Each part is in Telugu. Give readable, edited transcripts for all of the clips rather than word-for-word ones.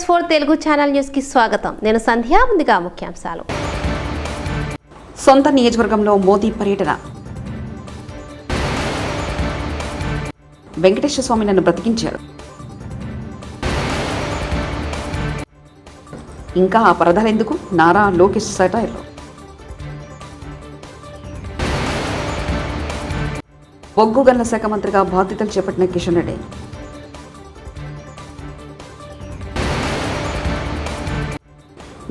X4 తెలుగు ఛానల్ న్యూస్ కి స్వాగతం. నేను సంధ్య. ముందుగా ముఖ్యాంశాలు. సొంత నియోజకవర్గంలో మోదీ పర్యటన. వెంకటేశ్వర స్వామి నన్ను బ్రతికించారు. ఇంకా ఆ పరదాలెందుకు? నారా లోకేష్ సెటైర్లు. బొగ్గు గనుల శాఖ మంత్రిగా బాధ్యతలు చేపట్టిన కిషన్ రెడ్డి.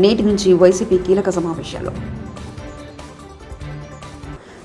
నేటి నుంచి వైసీపీ కీలక సమావేశాలు.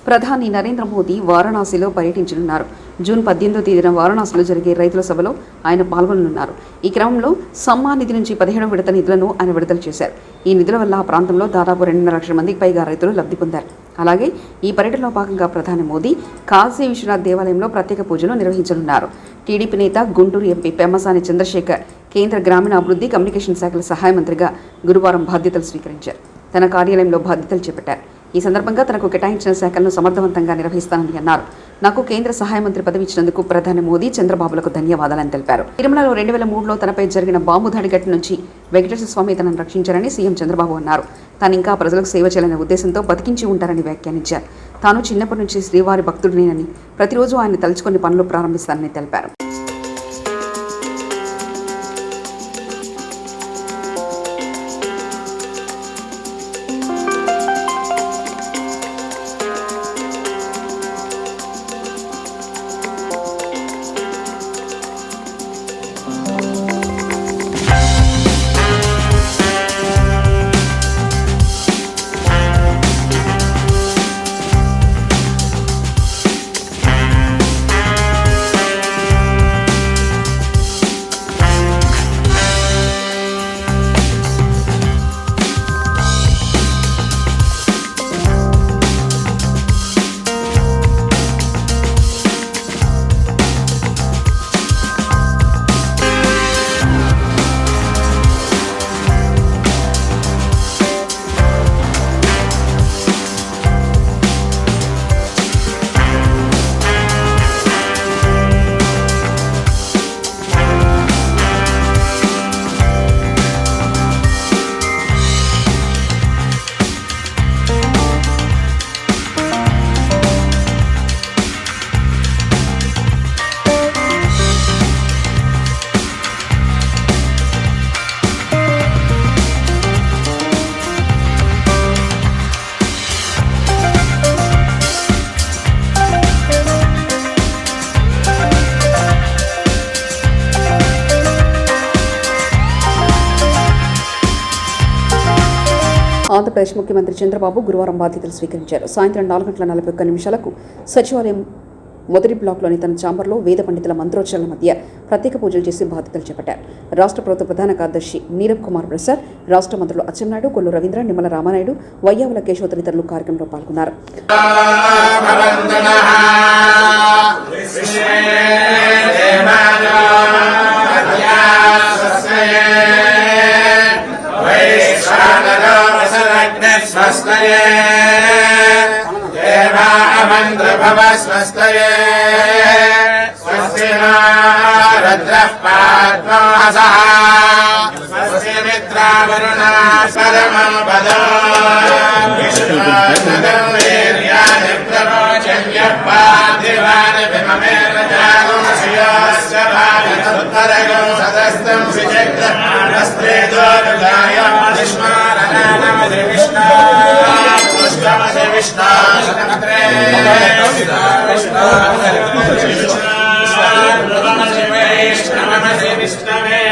ప్రధాని నరేంద్ర మోదీ వారణాసిలో పర్యటించనున్నారు. జూన్ 18వ తేదీన వారణాసిలో జరిగే రైతుల సభలో ఆయన పాల్గొననున్నారు. ఈ క్రమంలో సమ్మాన్ నిధి నుంచి 17వ విడత నిధులను ఆయన విడుదల చేశారు. ఈ నిధుల వల్ల ఆ ప్రాంతంలో దాదాపు 2.5 లక్షల మందికి పైగా రైతులు లబ్ధి పొందారు. అలాగే ఈ పర్యటనలో భాగంగా ప్రధాని మోదీ కాశీ విశ్వనాథ్ దేవాలయంలో ప్రత్యేక పూజలు నిర్వహించనున్నారు. టీడీపీ నేత గుంటూరు ఎంపీ పెమ్మసాని చంద్రశేఖర్ కేంద్ర గ్రామీణాభివృద్ధి కమ్యూనికేషన్ శాఖల సహాయ మంత్రిగా గురువారం బాధ్యతలు స్వీకరించారు. తన కార్యాలయంలో బాధ్యతలు చేపట్టారు. ఈ సందర్భంగా తనకు కేటాయించిన శాఖలను సమర్థవంతంగా నిర్వహిస్తానని అన్నారు. నాకు కేంద్ర సహాయ మంత్రి పదవి ఇచ్చినందుకు ప్రధాని మోదీ చంద్రబాబులకు ధన్యవాదాలని తెలిపారు. తిరుమలలో 2003లో తనపై జరిగిన బాంబు దాడి ఘటన నుంచి వెంకటేశ్వర స్వామి తనను రక్షించారని సీఎం చంద్రబాబు అన్నారు. తాను ఇంకా ప్రజలకు సేవ చేయాలనే ఉద్దేశంతో బతికించి ఉంటారని వ్యాఖ్యానించారు. తాను చిన్నప్పటి నుంచి శ్రీవారి భక్తుడినేనని ప్రతిరోజు ఆయన తలుచుకొని పనులు ప్రారంభిస్తానని తెలిపారు. ఆంధ్రప్రదేశ్ ముఖ్యమంత్రి చంద్రబాబు గురువారం బాధ్యతలు స్వీకరించారు. సాయంత్రం 4:41 సచివాలయం మొదటి బ్లాక్లోని తన ఛాంబర్లో వేద పండితుల మంత్రోచ్చరణల మధ్య ప్రత్యేక పూజలు చేసి బాధ్యతలు చేపట్టారు. రాష్ట్ర ప్రభుత్వ ప్రధాన కార్యదర్శి నీరబ్ కుమార్ ప్రసాద్, రాష్ట్ర మంత్రులు అచ్చెన్నాయుడు, కొల్లు రవీంద్ర, నిమ్మల రామానాయుడు, వయ్యావుల కేశవ తదితరులు కార్యక్రమంలో పాల్గొన్నారు. స్వస్తయే దేవా అమంత్రభవ స్వస్తయే స్వస్తి రుద్రః పాద్మోహసః స్వస్తి మిత్రావరుణా పరమం పదో విష్ణుర్నదం వీర్యాని ప్రవోచన్యః పార్థివాని విమమేరజాగుమసియోస్య భారతోత్తరగం సదస్తం విచక్రమాణస్త్రేదో విదాయ విష్ణురనానమది విష్ణు పుష్పమది విష్ణు శతమత్రే విష్ణుమది విష్ణవే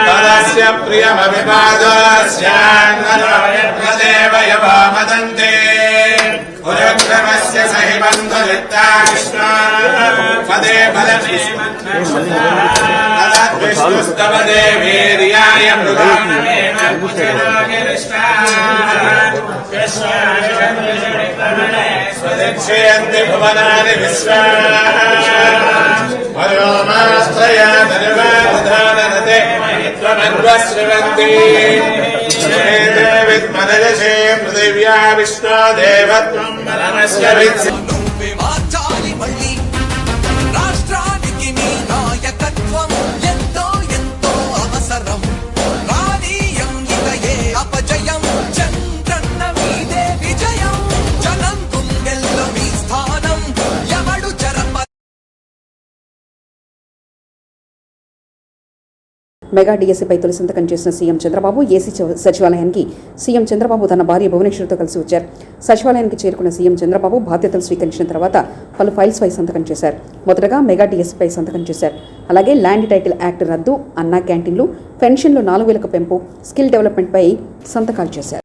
తదస్య ప్రియమవిపాదస్యాన్నదేవయవో మదంతే పురక్రమస్య సహి బంధువిత్తా విష్ణు పదే బలమే విష్ణుస్తవ దేవీర్యాయ మృగాణమేన స్వదక్షయంతి భువనాని విశ్వా వయోమాశ్రయాదనువాధాననతే త్వమన్వశ్రవంతి విద్మనయసే పృథివ్యా విష్ణో దేవత్వం నమస్య విత్సి రాష్ట్రానికి మీ నాయకత్వం ఎంతో ఎంతో అవసరం. మెగా డిఎస్సీపై తొలి సంతకం చేసిన సీఎం చంద్రబాబు ఏసీ సచివాలయానికి సీఎం చంద్రబాబు తన భార్య భువనేశ్వర్తో కలిసి వచ్చారు. సచివాలయానికి చేరుకున్న సీఎం చంద్రబాబు బాధ్యతలు స్వీకరించిన తర్వాత పలు ఫైల్స్పై సంతకం చేశారు. మొదటగా మెగా డిఎస్సీపై సంతకం చేశారు. అలాగే ల్యాండ్ టైటిల్ యాక్ట్ రద్దు, అన్నా క్యాంటీన్లు, పెన్షన్లు 4,000కు పెంపు, స్కిల్ డెవలప్మెంట్పై సంతకాలు చేశారు.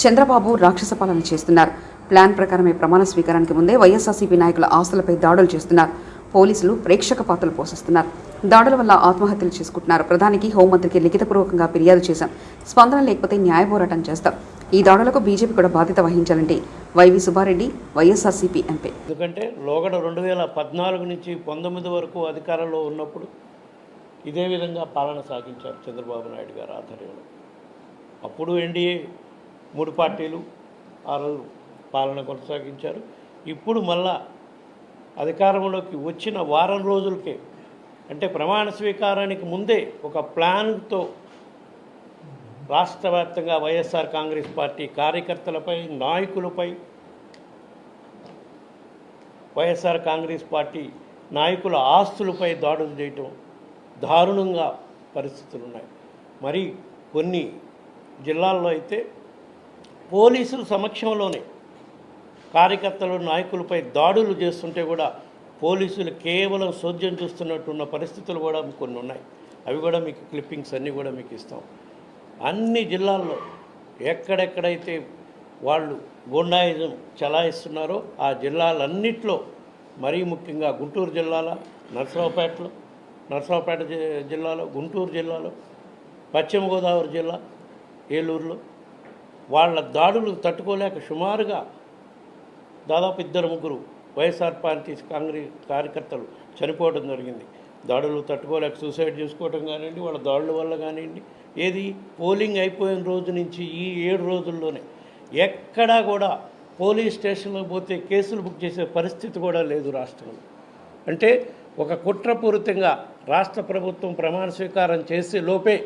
చంద్రబాబు రాక్షస పాలన చేస్తున్నారు. ప్లాన్ ప్రకారమే ప్రమాణ స్వీకారానికి ముందే వైఎస్ఆర్సీపీ నాయకుల ఆస్తులపై దాడులు చేస్తున్నారు. పోలీసులు ప్రేక్షక పాత్రలు పోషిస్తున్నారు. దాడుల వల్ల ఆత్మహత్యలు చేసుకుంటున్నారు. ప్రధానికి, హోంమంత్రికి లిఖితపూర్వకంగా ఫిర్యాదు చేశాం. స్పందన లేకపోతే న్యాయ పోరాటం చేస్తాం. ఈ దాడులకు బీజేపీ కూడా బాధ్యత వహించాలంటే వైవి సుబ్బారెడ్డి, వైఎస్ఆర్సీపీ ఎంపీ. ఎందుకంటే లోగడ 2014 నుంచి 19 వరకు అధికారంలో ఉన్నప్పుడు ఇదే విధంగా పాలన సాగించారు చంద్రబాబు నాయుడు గారు ఆధ్వర్యంలో. అప్పుడు ఎన్డీఏ 3 పార్టీలు ఆ రోజు పాలన కొనసాగించారు. ఇప్పుడు మళ్ళా అధికారంలోకి వచ్చిన వారం రోజులకే, అంటే ప్రమాణ స్వీకారానికి ముందే ఒక ప్లాన్తో రాష్ట్ర వ్యాప్తంగా వైఎస్ఆర్ కాంగ్రెస్ పార్టీ కార్యకర్తలపై, నాయకులపై, వైఎస్ఆర్ కాంగ్రెస్ పార్టీ నాయకుల ఆస్తులపై దాడులు చేయటం దారుణంగా పరిస్థితులు ఉన్నాయి. మరి కొన్ని జిల్లాల్లో అయితే పోలీసుల సమక్షంలోనే కార్యకర్తలు, నాయకులపై దాడులు చేస్తుంటే కూడా పోలీసులు కేవలం సోద్యం చూస్తున్నట్టున్న పరిస్థితులు కూడా కొన్ని ఉన్నాయి. అవి కూడా మీకు క్లిప్పింగ్స్ అన్నీ కూడా మీకు ఇస్తాం. అన్ని జిల్లాల్లో ఎక్కడెక్కడైతే వాళ్ళు గుండాయిజం చలాయిస్తున్నారో ఆ జిల్లాలన్నిట్లో, మరీ ముఖ్యంగా గుంటూరు జిల్లాలో, నర్సరావుపేట జిల్లాలో, గుంటూరు జిల్లాలో, పశ్చిమ గోదావరి జిల్లా, ఏలూరులో వాళ్ళ దాడులు తట్టుకోలేక సుమారుగా దాదాపు 2-3 వైఎస్ఆర్ పార్టీ కాంగ్రెస్ కార్యకర్తలు చనిపోవడం జరిగింది. దాడులు తట్టుకోలేక సూసైడ్ చేసుకోవడం కానివ్వండి, వాళ్ళ దాడుల వల్ల కానివ్వండి. ఏది పోలింగ్ అయిపోయిన రోజు నుంచి ఈ 7 రోజుల్లోనే ఎక్కడా కూడా పోలీస్ స్టేషన్లో పోతే కేసులు బుక్ చేసే పరిస్థితి కూడా లేదు రాష్ట్రంలో. అంటే ఒక కుట్రపూరితంగా రాష్ట్ర ప్రభుత్వం ప్రమాణ స్వీకారం చేసే లోపే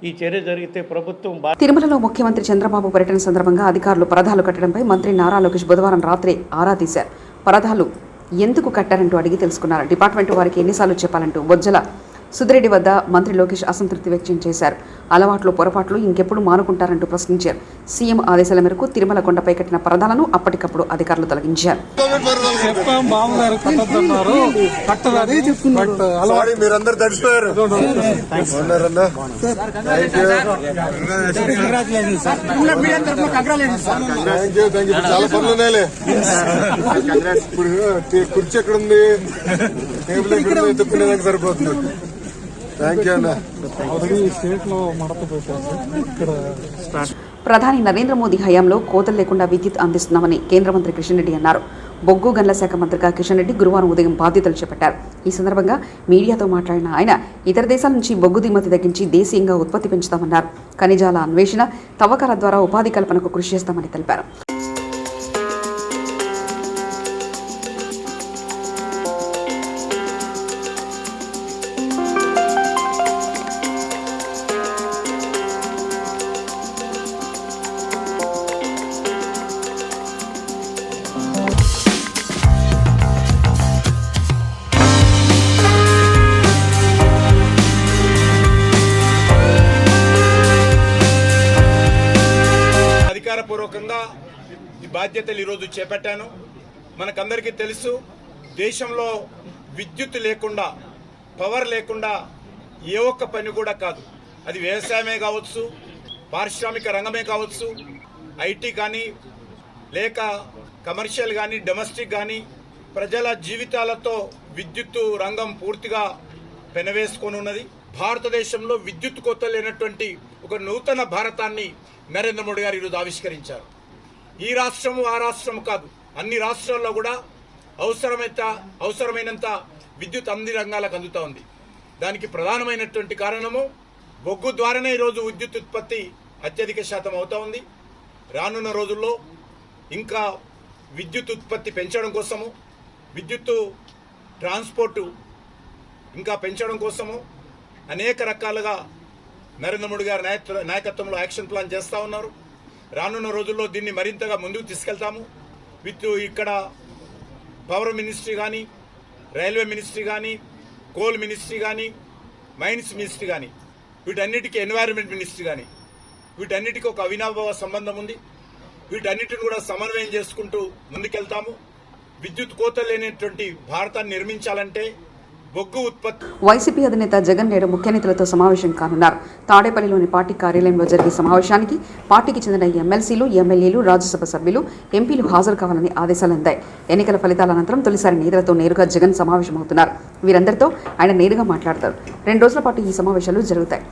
ఈ చర్య జరిగితే ప్రభుత్వం. తిరుమలలో ముఖ్యమంత్రి చంద్రబాబు పర్యటన సందర్భంగా అధికారులు పరదాలు కట్టడంపై మంత్రి నారా లోకేష్ బుధవారం రాత్రి ఆరా తీశారు. పరదాలు ఎందుకు కట్టారంటూ అడిగి తెలుసుకున్నారు. డిపార్ట్మెంట్ వారికి ఎన్నిసార్లు చెప్పాలంటూ బొజ్జల సుధిరెడ్డి వద్ద మంత్రి లోకేష్ అసంతృప్తి వ్యక్తం చేశారు. అలవాట్లు, పొరపాట్లు ఇంకెప్పుడు మానుకుంటారంటూ ప్రశ్నించారు. సీఎం ఆదేశాల మేరకు తిరుమల కొండపై కట్టిన పరదాలను అప్పటికప్పుడు అధికారులు తొలగించారు. కుర్చీ ఎక్కడ ఉంది, టేబుల్ ఎక్కడ ఎత్తుకునేదానికి సరిపోతుంది. ప్రధాని నరేంద్ర మోదీ హయాంలో కోతలు లేకుండా విద్యుత్ అందిస్తున్నామని కేంద్ర మంత్రి కిషన్ రెడ్డి అన్నారు. బొగ్గు గనుల శాఖ మంత్రిగా కిషన్ రెడ్డి గురువారం ఉదయం బాధ్యతలు చేపట్టారు. ఈ సందర్భంగా మీడియాతో మాట్లాడిన ఆయన ఇతర దేశాల నుంచి బొగ్గు దిగుమతి తగ్గించి దేశీయంగా ఉత్పత్తి పెంచుతామన్నారు. ఖనిజాల అన్వేషణ, తవ్వకాల ద్వారా ఉపాధి కల్పనకు కృషి చేస్తామని తెలిపారు. అధికారపూర్వకంగా ఈ బాధ్యతలు ఈరోజు చేపట్టాను. మనకందరికీ తెలుసు, దేశంలో విద్యుత్ లేకుండా, పవర్ లేకుండా ఏ ఒక్క పని కూడా కాదు. అది వ్యవసాయమే కావచ్చు, పారిశ్రామిక రంగమే కావచ్చు, ఐటీ కానీ, లేక కమర్షియల్ కానీ, డొమెస్టిక్ కానీ, ప్రజల జీవితాలతో విద్యుత్ రంగం పూర్తిగా పెనవేసుకొని ఉన్నది. భారతదేశంలో విద్యుత్ కోత లేనటువంటి ఒక నూతన భారతాన్ని నరేంద్ర మోడీ గారు ఈరోజు ఆవిష్కరించారు. ఈ రాష్ట్రము ఆ రాష్ట్రము కాదు, అన్ని రాష్ట్రాల్లో కూడా అవసరమైనంత విద్యుత్ అన్ని రంగాలకు అందుతూ ఉంది. దానికి ప్రధానమైనటువంటి కారణము బొగ్గు ద్వారానే ఈరోజు విద్యుత్ ఉత్పత్తి అత్యధిక శాతం అవుతూ ఉంది. రానున్న రోజుల్లో ఇంకా విద్యుత్ ఉత్పత్తి పెంచడం కోసము, విద్యుత్తు ట్రాన్స్పోర్టు ఇంకా పెంచడం కోసము అనేక రకాలుగా నరేంద్ర మోడీ గారి నాయకత్వంలో యాక్షన్ ప్లాన్ చేస్తూ ఉన్నారు. రానున్న రోజుల్లో దీన్ని మరింతగా ముందుకు తీసుకెళ్తాము. ఇక్కడ పవర్ మినిస్ట్రీ కానీ, రైల్వే మినిస్ట్రీ కానీ, కోల్ మినిస్ట్రీ కానీ, మైన్స్ మినిస్ట్రీ కానీ, వీటన్నిటికీ ఎన్వైరన్మెంట్ మినిస్ట్రీ కానీ, వీటన్నిటికీ ఒక అవినాభావ సంబంధం ఉంది. వీటన్నిటిని కూడా సమన్వయం చేసుకుంటూ ముందుకెళ్తాము. విద్యుత్ కోత లేనటువంటి భారతాన్ని నిర్మించాలంటే బొగ్గు ఉత్పత్తి. వైసీపీ అధినేత జగన్ నేడు ముఖ్య నేతలతో సమావేశం కానున్నారు. తాడేపల్లిలోని పార్టీ కార్యాలయంలో జరిగే సమావేశానికి పార్టీకి చెందిన ఎమ్మెల్సీలు, ఎమ్మెల్యేలు, రాజ్యసభ సభ్యులు, ఎంపీలు హాజరు కావాలని ఆదేశాలు అందాయి. ఎన్నికల ఫలితాల అనంతరం తొలిసారి నేతలతో నేరుగా జగన్ సమావేశమవుతున్నారు. వీరందరితో ఆయన నేరుగా మాట్లాడతారు. 2 రోజుల పాటు ఈ సమావేశాలు జరుగుతాయి.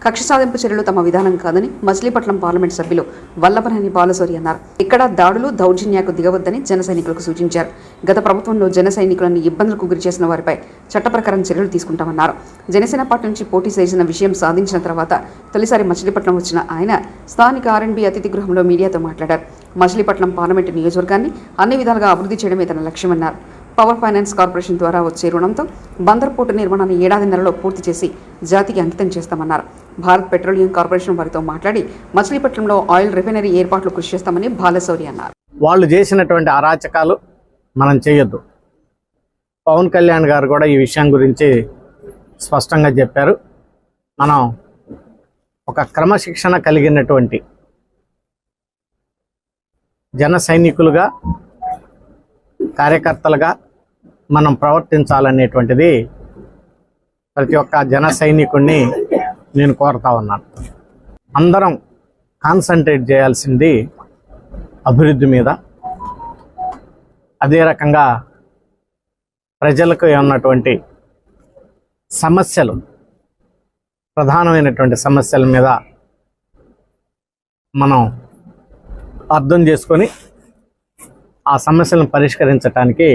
కక్ష సాధింపు చర్యలు తమ విధానం కాదని మచిలీపట్నం పార్లమెంట్ సభ్యులు వల్లభనేని బాలశౌరి అన్నారు. ఇక్కడ దాడులు, దౌర్జన్యాలకు దిగవద్దని జన సైనికులకు సూచించారు. గత ప్రభుత్వంలో జన సైనికులను ఇబ్బందులకు గురిచేసిన వారిపై చట్ట ప్రకారం చర్యలు తీసుకుంటామన్నారు. జనసేన పార్టీ నుంచి పోటీ చేసిన విషయం సాధించిన తర్వాత తొలిసారి మచిలీపట్నం వచ్చిన ఆయన స్థానిక ఆర్ఎండ్బి అతిథి గృహంలో మీడియాతో మాట్లాడారు. మచిలీపట్నం పార్లమెంటు నియోజకవర్గాన్ని అన్ని విధాలుగా అభివృద్ధి చేయడమే తన లక్ష్యమన్నారు. పవర్ ఫైనాన్స్ కార్పొరేషన్ ద్వారా వచ్చే రుణంతో బందర్ పోర్టు నిర్మాణాన్ని 7 నెలల్లో పూర్తి చేసి జాతికి అంకితం చేస్తామన్నారు. భారత్ పెట్రోలియం కార్పొరేషన్ వారితో మాట్లాడి మచిలీపట్నంలో ఆయిల్ రిఫైనరీ ఏర్పాట్లు కృషి చేస్తామని బాలశౌరి అన్నారు. వాళ్ళు చేసినటువంటి అరాచకాలు మనం చేయొద్దు. పవన్ కళ్యాణ్ గారు కూడా ఈ విషయం గురించి స్పష్టంగా చెప్పారు. మనం ఒక క్రమశిక్షణ కలిగినటువంటి జన సైనికులుగా, కార్యకర్తలుగా మనం ప్రవర్తించాలనేటువంటిది ప్రతి ఒక్క జన సైనికుడిని నేను కోరుతా ఉన్నాను. అందరం కాన్సన్ట్రేట్ చేయాల్సింది అభివృద్ధి మీద. అదే రకంగా ప్రజలకు ఉన్నటువంటి సమస్యలు, ప్రధానమైనటువంటి సమస్యల మీద మనం అర్థం చేసుకొని ఆ సమస్యలను పరిష్కరించడానికి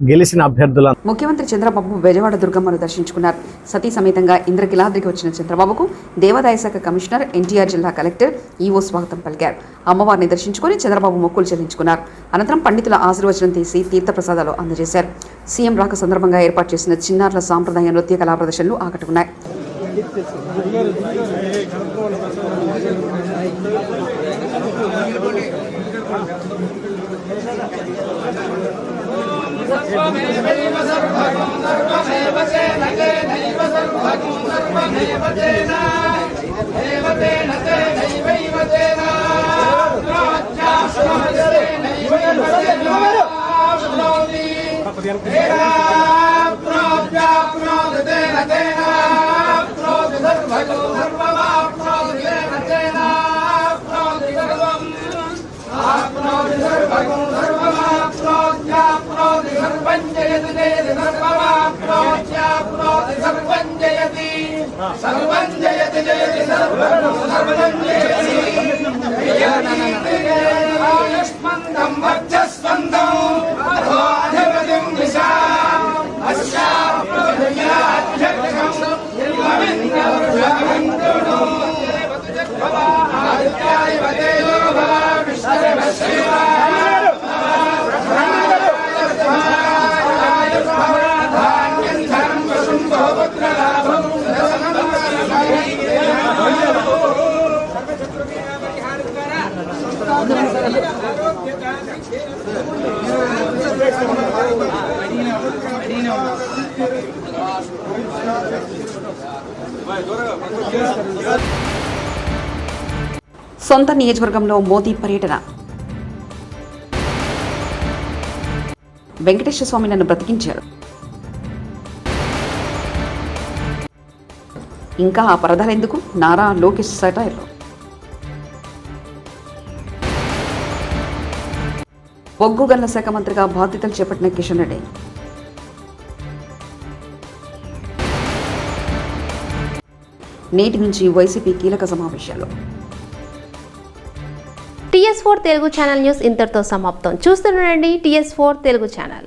గెలిచిన అభ్యర్థుల. ముఖ్యమంత్రి చంద్రబాబు బెజవాడ దుర్గమ్మను దర్శించుకున్నారు. సతీ సమేతంగా ఇంద్రకిలాద్రికి వచ్చిన చంద్రబాబుకు దేవాదాయ శాఖ కమిషనర్, ఎన్టీఆర్ జిల్లా కలెక్టర్, ఈవో స్వాగతం పలికారు. అమ్మవారిని దర్శించుకుని చంద్రబాబు మొక్కులు చెల్లించుకున్నారు. అనంతరం పండితుల ఆశీర్వచనం తీసి తీర్థప్రసాదాలు అందజేశారు. సీఎం రాక సందర్భంగా ఏర్పాటు చేసిన చిన్నారుల సాంప్రదాయ నృత్య కళా ప్రదర్శనలు ఆకట్టుకున్నాయి. సొంత నియోజకవర్గంలో మోదీ పర్యటన. వెంకటేశ్వర స్వామి నన్ను బ్రతికించారు. ఇంకా ఆ పరదాలెందుకు? నారా లోకేష్ సెటైర్లు. బొగ్గు గనుల శాఖ మంత్రిగా బాధ్యతలు చేపట్టిన కిషన్ రెడ్డి. నేటి నుంచి వైసీపీ కీలక సమావేశాలు. TS4 తెలుగు ఛానల్ న్యూస్ ఇంతటితో సమాప్తం. చూస్తుండండి TS4 తెలుగు ఛానల్.